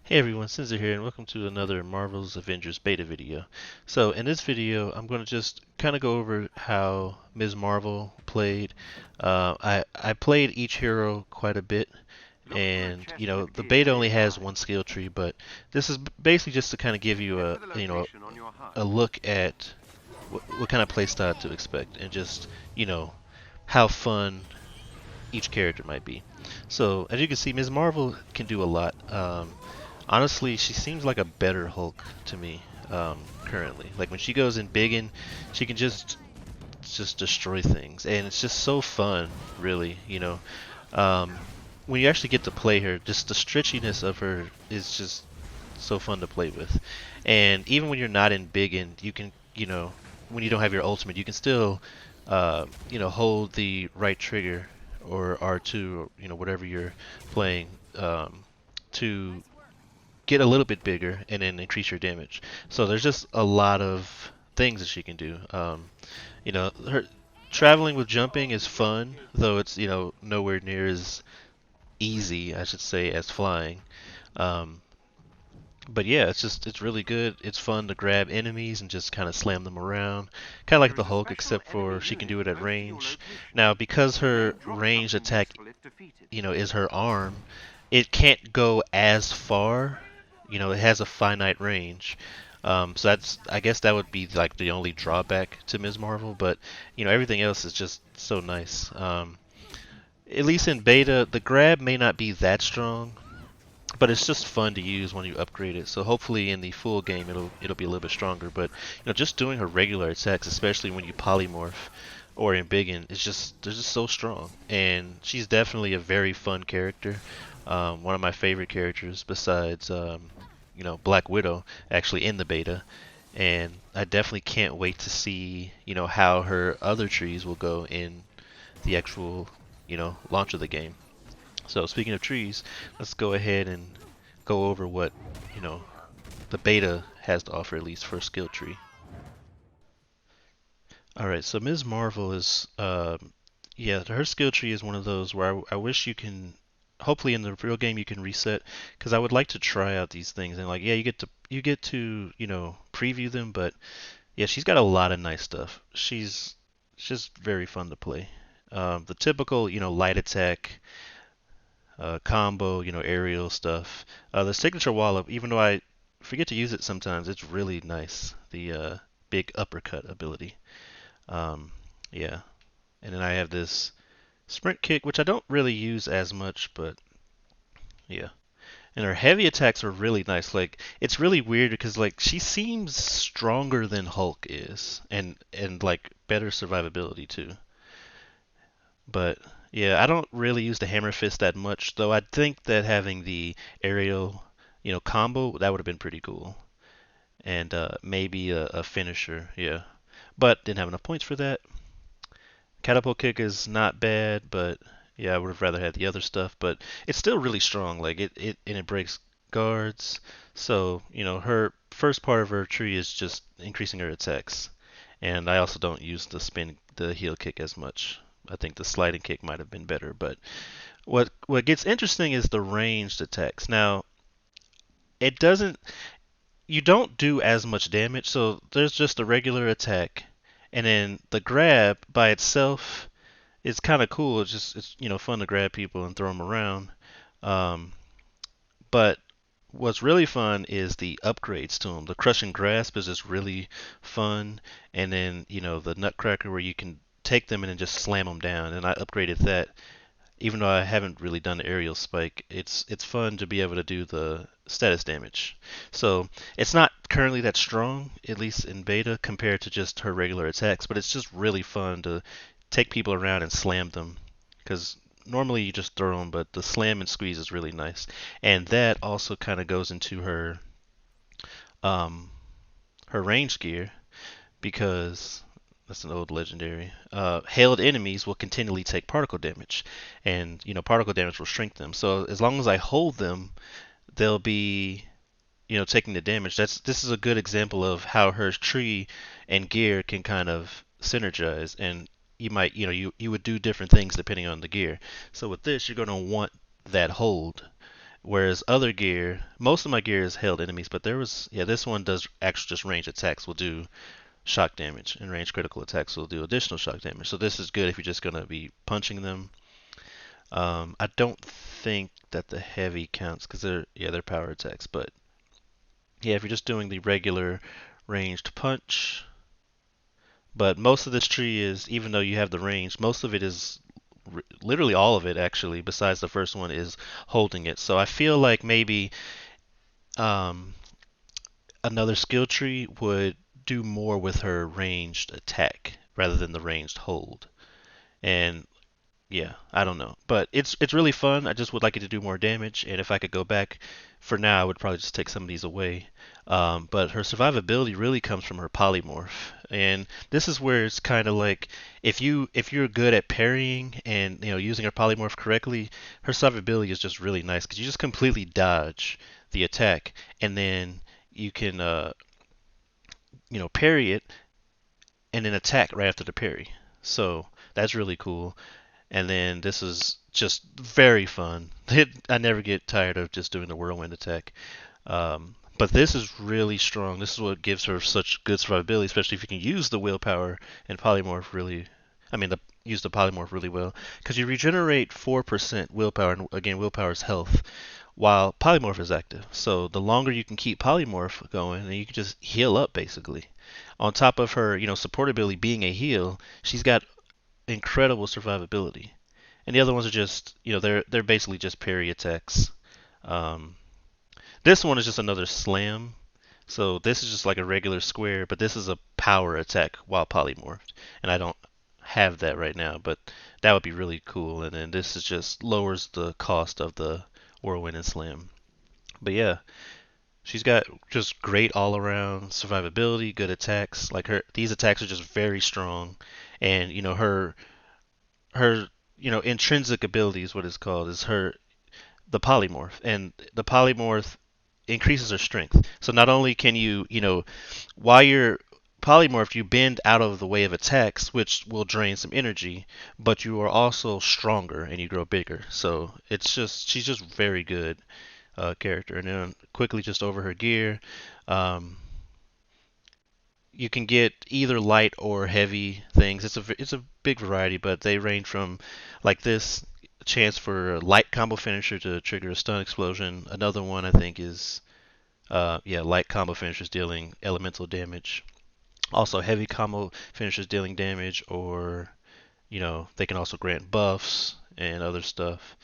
Hey everyone, Cinzer here, and welcome to another Marvel's Avengers beta video. So in this video, I'm going to just kind of go over how Ms. Marvel played. I played each hero quite a bit, Look for a and chest with the gear beta only has nearby. one skill tree, but this is basically just to kind of give you Enter the location on your HUD. a look at what kind of playstyle to expect, and just how fun each character might be. So as you can see, Ms. Marvel can do a lot. Honestly, she seems like a better Hulk to me currently. Like when she goes in big, and she can just destroy things, and it's just so fun, really. Um, when you actually get to play her, just the stretchiness of her is just so fun to play with. And even when you're not in big, and you can, when you don't have your ultimate, you can still, hold the right trigger or R2, or whatever you're playing, to get a little bit bigger and then increase your damage. So there's just a lot of things that she can do. Her traveling with jumping is fun, though it's nowhere near as easy, I should say, as flying. Um, but yeah, it's really good. It's fun to grab enemies and just kind of slam them around, kind of like There the is a Hulk, special except enemy for she can unit do it at close to your range. location. Now, because You may her drop ranged something attack, useful if defeated. is her arm, it can't go as far. It has a finite range. So I guess that would be like the only drawback to Ms. Marvel, but everything else is just so nice. At least in beta, the grab may not be that strong, but it's just fun to use when you upgrade it. So hopefully in the full game it'll be a little bit stronger. But just doing her regular attacks, especially when you polymorph or in Biggin, is just they're just so strong. And she's definitely a very fun character. One of my favorite characters besides Black Widow actually in the beta. And I definitely can't wait to see how her other trees will go in the actual launch of the game. So speaking of trees, let's go ahead and go over what, you know, the beta has to offer, at least for a skill tree. All right, so Ms. Marvel is, yeah, her skill tree is one of those where I wish you can, hopefully in the real game you can reset, because I would like to try out these things and like, yeah, you get to preview them, but yeah, she's got a lot of nice stuff. She's just very fun to play. The typical, light attack, combo, aerial stuff. The signature wall up, even though I forget to use it sometimes, it's really nice. The big uppercut ability. Um, yeah. And then I have this sprint kick, which I don't really use as much, but yeah. And her heavy attacks are really nice. Like it's really weird because like she seems stronger than Hulk is, and like better survivability too. But yeah, I don't really use the hammer fist that much, though I think that having the aerial, combo, that would have been pretty cool. And maybe a finisher, yeah. But didn't have enough points for that. Catapult kick is not bad, but yeah, I would have rather had the other stuff. But it's still really strong. Like it breaks guards. So her first part of her tree is just increasing her attacks. And I also don't use the heel kick as much. I think the sliding kick might have been better, but what gets interesting is the ranged attacks. Now, it doesn't you don't do as much damage, so there's just a regular attack, and then the grab by itself is kind of cool. It's fun to grab people and throw them around. Um, but what's really fun is the upgrades to them. The crushing grasp is just really fun, and then the nutcracker where you can take them and then just slam them down. And I upgraded that even though I haven't really done the aerial spike, it's fun to be able to do the status damage. So it's not currently that strong, at least in beta, compared to just her regular attacks, but it's just really fun to take people around and slam them. Because normally you just throw them, but the slam and squeeze is really nice. And that also kind of goes into um, her range gear, because that's an old legendary. Hailed enemies will continually take particle damage, and particle damage will shrink them. So as long as I hold them, they'll be taking the damage. This is a good example of how her tree and gear can kind of synergize, and you might you would do different things depending on the gear. So with this, you're going to want that hold, Whereas other gear, most of my gear is held enemies, but there was, yeah, this one does actually just range attacks will do shock damage, and range critical attacks will do additional shock damage. So this is good if you're just gonna be punching them. I don't think that the heavy counts because they're power attacks, but yeah, if you're just doing the regular ranged punch, but most of this tree is, even though you have the range, most of it is literally all of it actually, besides the first one, is holding it. So I feel like maybe um, another skill tree would do more with her ranged attack rather than the ranged hold. And yeah, I don't know, but it's really fun. I just would like it to do more damage, and if I could go back, for now, I would probably just take some of these away. But her survivability really comes from her polymorph, and this is where it's kind of like if you're good at parrying and using her polymorph correctly, her survivability is just really nice because you just completely dodge the attack, and then you can parry it and then attack right after the parry. So that's really cool. And then this is just very fun. I never get tired of just doing the whirlwind attack. But this is really strong. This is what gives her such good survivability, especially if you can use the willpower and polymorph really. I mean, use the polymorph really well because you regenerate 4% willpower, and again, willpower is health, while polymorph is active. So the longer you can keep polymorph going, then you can just heal up basically. On top of her, support ability being a heal, she's got incredible survivability. And the other ones are just, they're basically just parry attacks. Um, this one is just another slam. So this is just like a regular square, but this is a power attack while polymorphed. And I don't have that right now, but that would be really cool. And then this is just lowers the cost of the whirlwind and slam. But yeah, she's got just great all around survivability, good attacks. Like these attacks are just very strong. And her intrinsic ability is what it's called, is her the polymorph, and the polymorph increases her strength. So not only can while you're polymorphed, you bend out of the way of attacks, which will drain some energy, but you are also stronger and you grow bigger. So she's just very good character. And then quickly just over her gear, um, you can get either light or heavy things. It's a big variety, but they range from like this chance for a light combo finisher to trigger a stun explosion. Another one I think is light combo finishers dealing elemental damage. Also heavy combo finishers dealing damage, or they can also grant buffs and other stuff.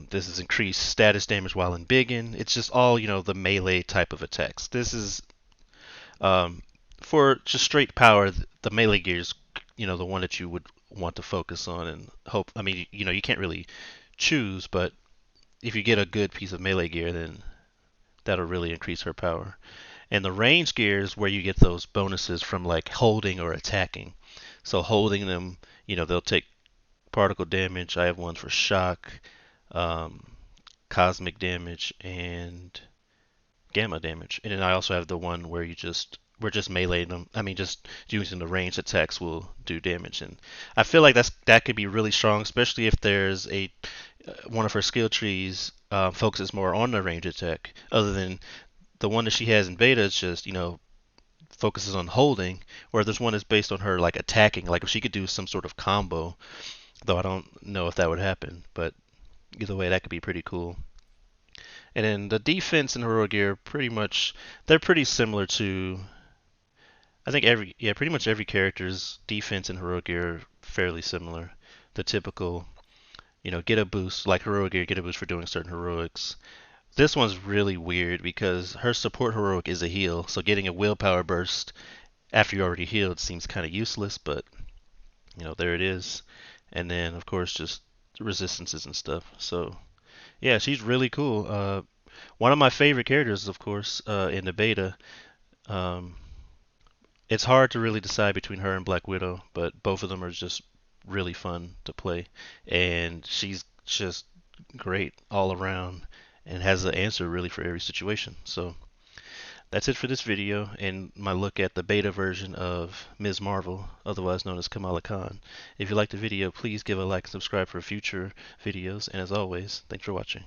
This is increased status damage while in biggin. It's just all the melee type of attacks. This is um, for just straight power, the melee gear is, the one that you would want to focus on and hope. I mean, you can't really choose, but if you get a good piece of melee gear, then that'll really increase her power. And the range gear is where you get those bonuses from like holding or attacking. So holding them, they'll take particle damage. I have one for shock, um, cosmic damage, and gamma damage. And then I also have the one where we're just meleeing them. I mean, just using the ranged attacks will do damage. And I feel like that could be really strong, especially if there's a one of her skill trees focuses more on the range attack, other than the one that she has in beta is just focuses on holding, where there's one that's based on her like attacking. Like if she could do some sort of combo, though I don't know if that would happen, but either way, that could be pretty cool. And then the defense and heroic gear, pretty much, they're pretty similar to, I think pretty much every character's defense and heroic gear are fairly similar. The typical, get a boost, like heroic gear, get a boost for doing certain heroics. This one's really weird because her support heroic is a heal, so getting a willpower burst after you're already healed seems kind of useless, but, there it is. And then, of course, just resistances and stuff. So, yeah, she's really cool. One of my favorite characters, of course, in the beta. Um, it's hard to really decide between her and Black Widow, but both of them are just really fun to play, and she's just great all around and has the answer really for every situation. So that's it for this video and my look at the beta version of Ms. Marvel, otherwise known as Kamala Khan. If you liked the video, please give a like and subscribe for future videos, and as always, thanks for watching.